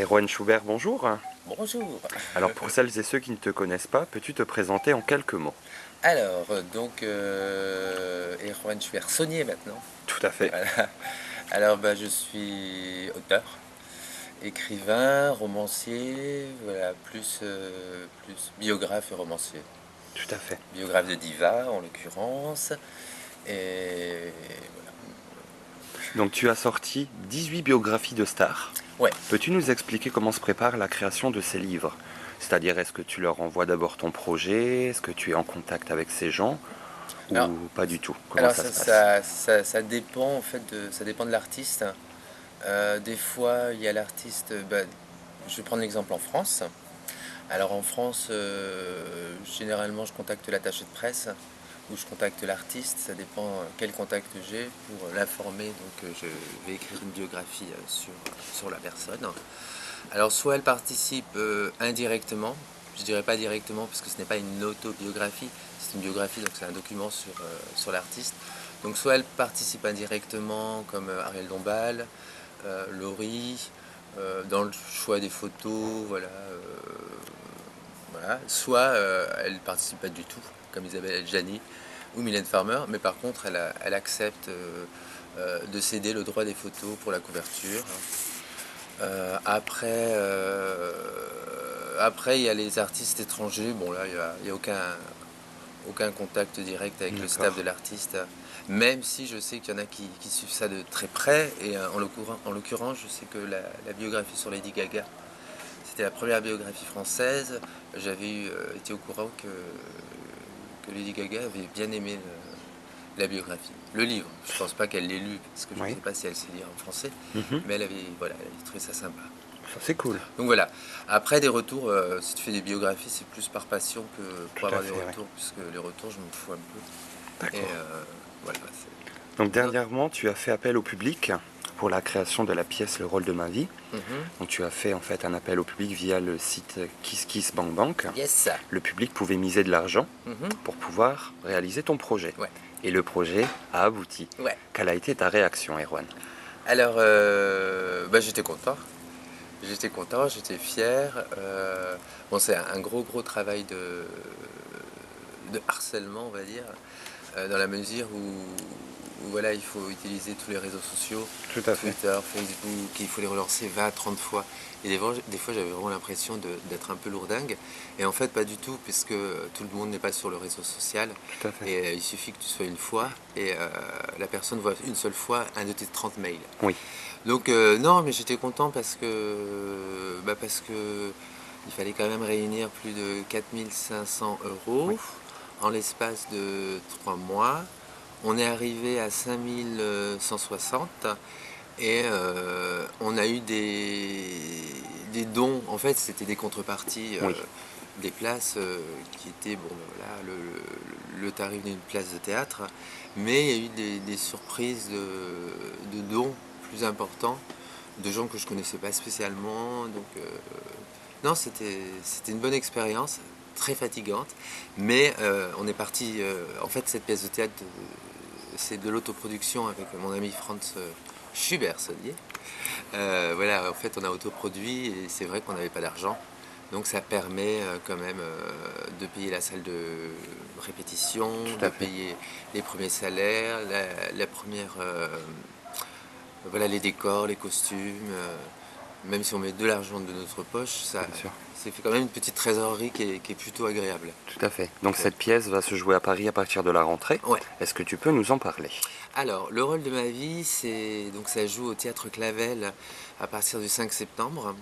Erwan Schubert, bonjour. Bonjour. Alors pour celles et ceux qui ne te connaissent pas, peux-tu te présenter en quelques mots? Alors, Erwan Schubert Saunier maintenant. Tout à fait, Voilà. Alors, je suis auteur, écrivain, romancier, voilà, plus biographe et romancier. tout à fait. Biographe de diva en l'occurrence. Et Donc tu as sorti 18 biographies de stars. ouais. Peux-tu nous expliquer comment se prépare la création de ces livres? C'est-à-dire, est-ce que tu leur envoies d'abord ton projet? Est-ce que tu es en contact avec ces gens? Alors, Ou pas du tout? Comment alors ça se passe? ça dépend en fait ça dépend de l'artiste. Des fois, il y a l'artiste. Je vais prendre l'exemple en France. Alors en France, généralement, je contacte l'attaché de presse ou je contacte l'artiste, ça dépend quel contact j'ai pour l'informer. Donc je vais écrire une biographie sur la personne. Alors soit elle participe indirectement, je dirais pas directement parce que ce n'est pas une autobiographie, c'est une biographie, donc c'est un document sur l'artiste. Donc soit elle participe indirectement comme Ariel Dombal, Laurie, dans le choix des photos, voilà. Soit elle participe pas du tout, comme Isabelle Adjani ou Mylène Farmer, mais par contre elle accepte de céder le droit des photos pour la couverture. Après, il y a les artistes étrangers. Bon, là, il y a aucun contact direct avec le staff D'accord. de l'artiste, même si je sais qu'il y en a qui suivent ça de très près. Et en l'occurrence, je sais que la biographie sur Lady Gaga, c'était la première biographie française. J'avais été au courant que Lady Gaga avait bien aimé la biographie. Le livre, je pense pas qu'elle l'ait lu, parce que je ne Oui. sais pas si elle sait lire en français, Mhm. mais voilà, elle avait trouvé ça sympa. Ça c'est cool. Donc voilà. Après des retours, si tu fais des biographies, c'est plus par passion que pour Tout à avoir des fait, oui. retours, puisque les retours, je m'en fous un peu. Et D'accord. voilà. Donc Non. dernièrement, tu as fait appel au public pour la création de la pièce Le rôle de ma vie. Mhm. Donc tu as fait en fait un appel au public via le site KissKissBankBank. Yes. Le public pouvait miser de l'argent Mhm. pour pouvoir réaliser ton projet. Ouais. Et le projet a abouti. Ouais. Quelle a été ta réaction, Erwan? Alors, j'étais content. J'étais content, j'étais fier. Bon, c'est un gros travail de harcèlement, on va dire, dans la mesure où voilà, il faut utiliser tous les réseaux sociaux, Tout à fait. Twitter, Facebook, il faut les relancer 20, 30 fois. Et des fois j'avais vraiment l'impression d'être un peu lourdingue. Et en fait, pas du tout, puisque tout le monde n'est pas sur le réseau social. Tout à fait. Et il suffit que tu sois une fois, et la personne voit une seule fois un de tes 30 mails. Oui, Donc non, mais j'étais content parce que il fallait quand même réunir plus de 4500 oui, euros en l'espace de 3 mois. On est arrivé à 5160 et on a eu des dons. En fait, c'était des contreparties, oui, des places qui étaient, bon, voilà, le tarif d'une place de théâtre. Mais il y a eu des surprises de dons plus importants, de gens que je connaissais pas spécialement. Donc, non, c'était une bonne expérience, très fatigante. Mais on est parti. En fait, cette pièce de théâtre, c'est de l'autoproduction avec mon ami Franz Schubert-Sonnier. Voilà, en fait, on a autoproduit et c'est vrai qu'on n'avait pas d'argent. Donc ça permet quand même de payer la salle de répétition, tout de à fait. payer les premiers salaires, la première, voilà, les décors, les costumes. Même si on met de l'argent de notre poche, Bien sûr. c'est quand même une petite trésorerie qui est plutôt agréable. Tout à fait. Donc Donc, cette pièce va se jouer à Paris à partir de la rentrée. ouais. Est-ce que tu peux nous en parler? Alors, le rôle de ma vie, donc ça joue au Théâtre Clavel à partir du 5 septembre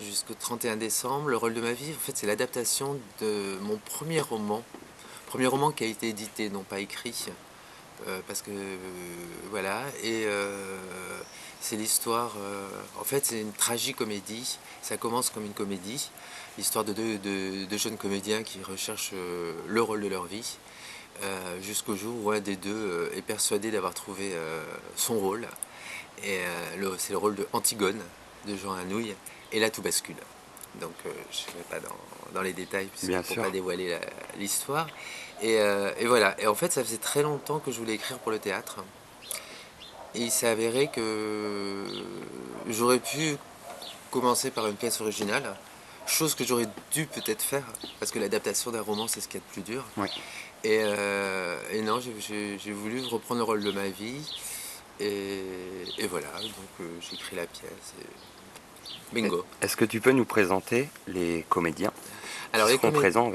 jusqu'au 31 décembre. Le rôle de ma vie, en fait, c'est l'adaptation de mon premier roman qui a été édité, non pas écrit, parce que voilà. Et c'est l'histoire. En fait, c'est une tragicomédie. Ça commence comme une comédie, l'histoire de deux jeunes comédiens qui recherchent le rôle de leur vie. Jusqu'au jour où un des deux est persuadé d'avoir trouvé son rôle. Et c'est le rôle de Antigone de Jean Anouilh. Et là, tout bascule. Donc, je ne vais pas dans les détails pour Bien ne sûr. pas dévoiler l'histoire. Et voilà. Et en fait, ça faisait très longtemps que je voulais écrire pour le théâtre. Et il s'est avéré que j'aurais pu commencé par une pièce originale, chose que j'aurais dû peut-être faire, parce que l'adaptation d'un roman, c'est ce qu'il y a de plus dur. Oui. Et non, j'ai voulu reprendre le rôle de ma vie, et voilà, donc j'ai écrit la pièce, et bingo. Est-ce que tu peux nous présenter les comédiens Alors qui les seront comé- présents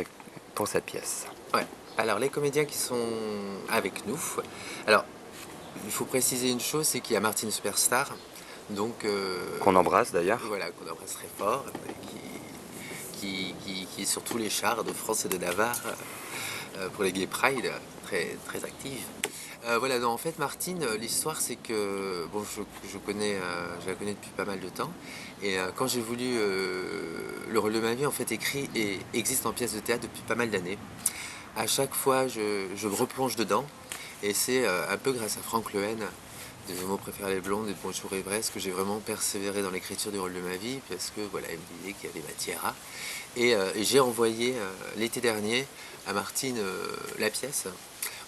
pour cette pièce? ouais. Alors les comédiens qui sont avec nous, alors il faut préciser une chose, c'est qu'il y a Martine Superstar, donc Qu'on embrasse d'ailleurs. voilà, qu'on embrasse très fort, qui est sur tous les chars de France et de Navarre pour les Gay Pride, très, très active. Voilà, non, en fait, Martine, l'histoire, c'est que bon, je la connais depuis pas mal de temps, et quand j'ai voulu le rôle de ma vie, en fait, écrit et existe en pièce de théâtre depuis pas mal d'années. À chaque fois, je me replonge dedans, et c'est un peu grâce à Franck Lehen de Mes mots préférés les blondes et Bonjour Ivresse que j'ai vraiment persévéré dans l'écriture du rôle de ma vie, parce que voilà, il me disait qu'il y avait matière à. Et j'ai envoyé l'été dernier à Martine la pièce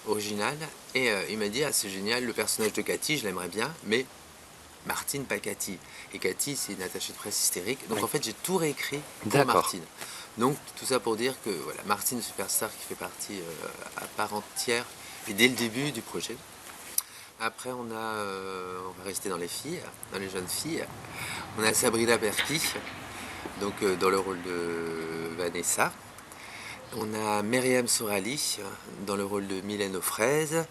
originale, et il m'a dit ah c'est génial, le personnage de Cathy je l'aimerais bien, mais Martine pas Cathy, et Cathy c'est une attachée de presse hystérique, donc Oui. en fait j'ai tout réécrit pour D'accord. Martine. Donc tout ça pour dire que voilà, Martine Superstar qui fait partie à part entière et dès le début du projet. Après on va rester dans les filles, dans les jeunes filles, on a Sabrina Perky, donc dans le rôle de Vanessa. On a Myriam Sorali dans le rôle de Mylène aux fraises.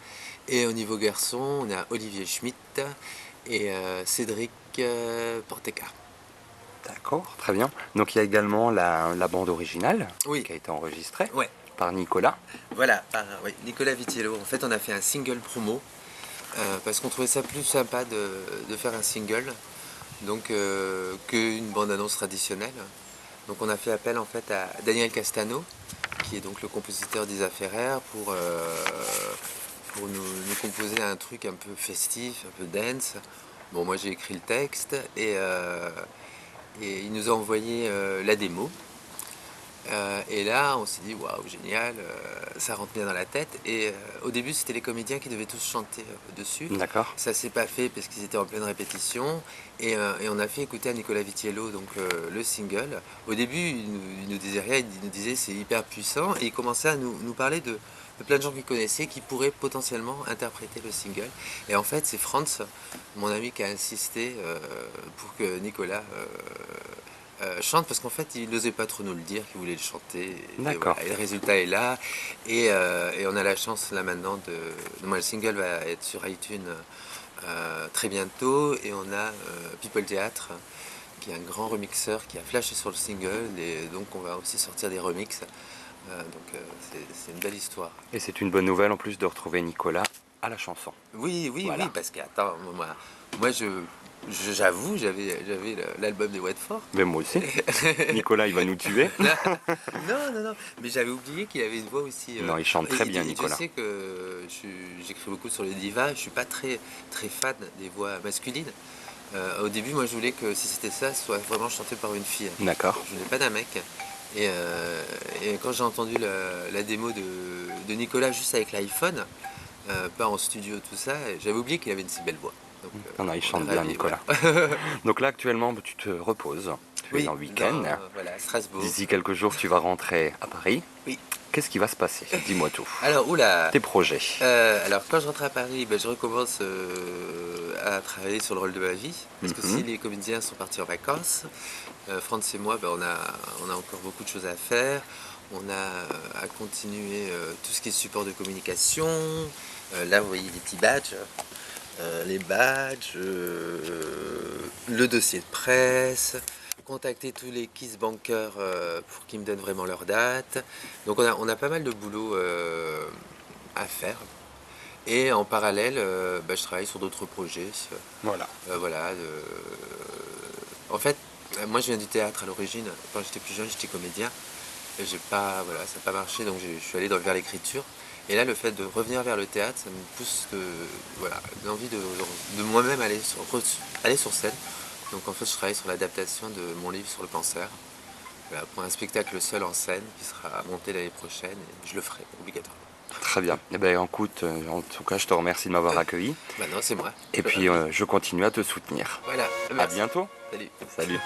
Et au niveau garçon, on a Olivier Schmitt et Cédric Porteca. D'accord, très bien. Donc il y a également la bande originale Oui, qui a été enregistrée ouais, par Nicolas. voilà, oui, Nicolas Vitiello. En fait, on a fait un single promo parce qu'on trouvait ça plus sympa de faire un single donc qu'une bande-annonce traditionnelle. Donc on a fait appel en fait à Daniel Castano, qui est donc le compositeur d'Isa Ferrer, pour nous composer un truc un peu festif, un peu dance. Bon, moi j'ai écrit le texte et il nous a envoyé la démo. Et là, on s'est dit waouh, génial, ça rentre bien dans la tête. Et au début, c'était les comédiens qui devaient tous chanter dessus. D'accord. Ça s'est pas fait parce qu'ils étaient en pleine répétition. Et on a fait écouter à Nicolas Vitiello donc, le single. Au début, il nous disait rien, il nous disait c'est hyper puissant. Et il commençait à nous parler de plein de gens qu'il connaissait qui pourraient potentiellement interpréter le single. Et en fait, c'est Franz, mon ami, qui a insisté pour que Nicolas chante, parce qu'en fait il n'osait pas trop nous le dire qu'il voulait le chanter, D'accord. voilà. Et le résultat est là, et on a la chance là maintenant moi, le single va être sur iTunes très bientôt, et on a People Théâtre qui est un grand remixeur qui a flashé sur le single, et donc on va aussi sortir des remixes. C'est une belle histoire. Et c'est une bonne nouvelle en plus de retrouver Nicolas à la chanson. Oui, Voilà. oui, parce que attends, moi j'avoue, j'avais l'album des Watford. Mais moi aussi. Nicolas, il va nous tuer. Non, mais j'avais oublié qu'il avait une voix aussi. Non, il chante très bien, Nicolas. Je sais que j'écris beaucoup sur les divas, je suis pas très, très fan des voix masculines. Au début, moi je voulais que si c'était ça, ce soit vraiment chanté par une fille. D'accord. Je voulais pas d'un mec. Et quand j'ai entendu la démo de Nicolas juste avec l'iPhone, pas en studio, tout ça, j'avais oublié qu'il avait une si belle voix. Donc, Non, il on chante est bien, ravis, Nicolas. voilà. Donc là, actuellement, tu te reposes. Tu es en week-end. Voilà, à Strasbourg. D'ici quelques jours, tu vas rentrer à Paris. Oui. Qu'est-ce qui va se passer? Dis-moi tout. Alors, oula. Tes projets. Alors, quand je rentre à Paris, je recommence à travailler sur le rôle de ma vie. Parce que si les comédiens sont partis en vacances, Franz et moi, on a encore beaucoup de choses à faire. On a à continuer tout ce qui est support de communication. Là, vous voyez les petits badges. Les badges, le dossier de presse, contacter tous les kiss bankers pour qu'ils me donnent vraiment leur date. Donc on a pas mal de boulot à faire. Et en parallèle, je travaille sur d'autres projets. Voilà. Voilà. En fait, moi je viens du théâtre à l'origine. Quand j'étais plus jeune, j'étais comédien. Et ça n'a pas marché, donc je suis allé vers l'écriture. Et là, le fait de revenir vers le théâtre, ça me pousse l'envie de moi-même aller sur scène. Donc en fait, je travaille sur l'adaptation de mon livre sur le cancer. Voilà, pour un spectacle seul en scène qui sera monté l'année prochaine, et je le ferai obligatoirement. Très bien. Eh bien, écoute, en tout cas, je te remercie de m'avoir accueilli. Non, c'est moi. Et puis, je continue à te soutenir. Voilà. À Merci. bientôt. Salut. Salut.